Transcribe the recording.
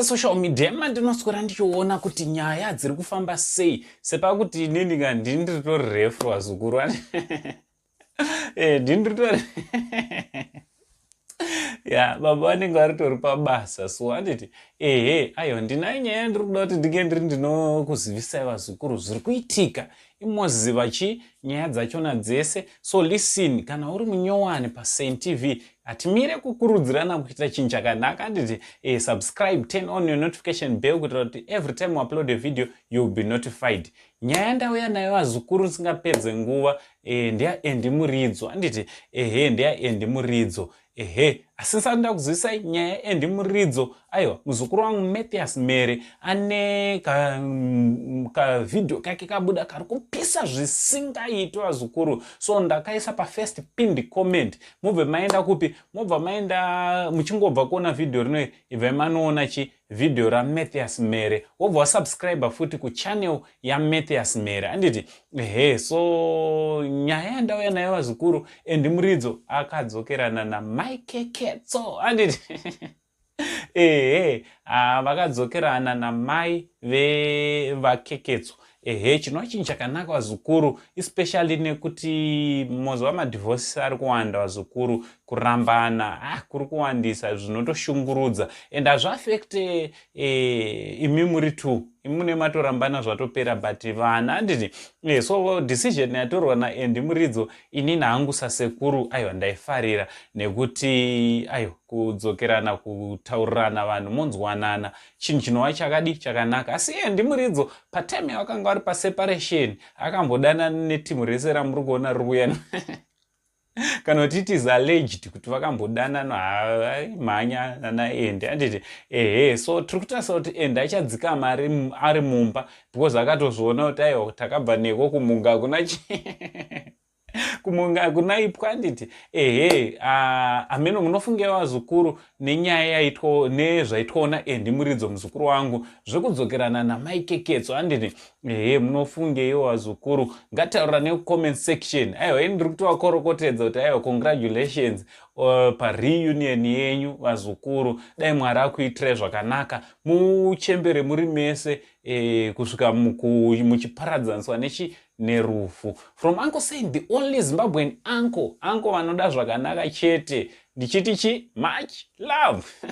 social media mandinoswera ndichiona kuti nyaya dziri kufamba sei sepakuti inini ka ndindiritori refu wazukuru ndindiritori ya baba vanenge varitori pabasa so handiti aiwa ndinayo nyaya ndiri kuda kuti ndinge ndiri ndinokuzivisai vazukuru zviri kuitika imoziva nyaya dzachona dzese. So listen, kana uri munyowani paSaint TV hatimire kukurudzirana kuita chinhu chakanaka handiti subscribe, turn on your notification bell kuitira kuti every time we upload a video you'll be notified. Nyaya ndauya nayo vazukuru singapedze nguva ndeyaEndi Muridzo handiti ndeyaEndi Muridzo asi ndisanda kuzivisai nyaya yaEndi Muridzo. Aiwa, muzukuru wangu Matthias Mere ane kavidhio kake kabuda kari kupisa zvisingaitwa vazukuru. So ndakaisa first pinned comment. Mubve maenda kupi? Mubva maenda muchingobva kuona vidhio rino ibva manoona vidhio raMatthias Mere. Wobva wasubscribe futi kuchannel yaMatthias Mere handiti so nyaya yandauya nayo vazukuru, Endi Muridzo akadzokerana naMai Keketso handiti vakadzokerana naMai vaKeketso. Chinova chinhu chakanaka vazukuru, especially nekuti mozo wamadhivorce ari kuwanda vazukuru, kurambana kuri kuwandisa zvinotoshungurudza and hazviafekte imi muri tu imune matorambana zvatopera but vana handiti so decision yatorwa naEndi Muridzo inini hangu sasekuru aiwa ndaifarira nekuti kudzokerana kutaurirana vanhu monzwanana chinhu chinova chakanaka. Asi Endi Muridzo patime vakanga vari paseparation akambodana netimu rese ramuri kuona rikuyana kana kuti it is alleged kuti vakambodana mhanya naEndi handiti so tiri kutarisa kuti Endi achadzikama ari mumba because akatozviona kuti aiwa takabva neko kumunga kumunga kunaipwa handiti ameno munofunge vazukuru nenyaya nezvaitwawo naEndi Muridzo muzukuru wangu zvekudzokerana naMai Keketso handiti munofungeiwo vazukuru? Ngataurira nekucomment section. Aiwa ini ndiri kutovakorokotedza kuti aiwa congratulations pareunion yenyu vazukuru, dai Mwari akuitirai zvakanaka, muchembere muri mese kusvika muchiparadzaniswa nerufu. From Uncle saying the only Zimbabwean uncle vanoda zvakanaka chete, ndichiti much love.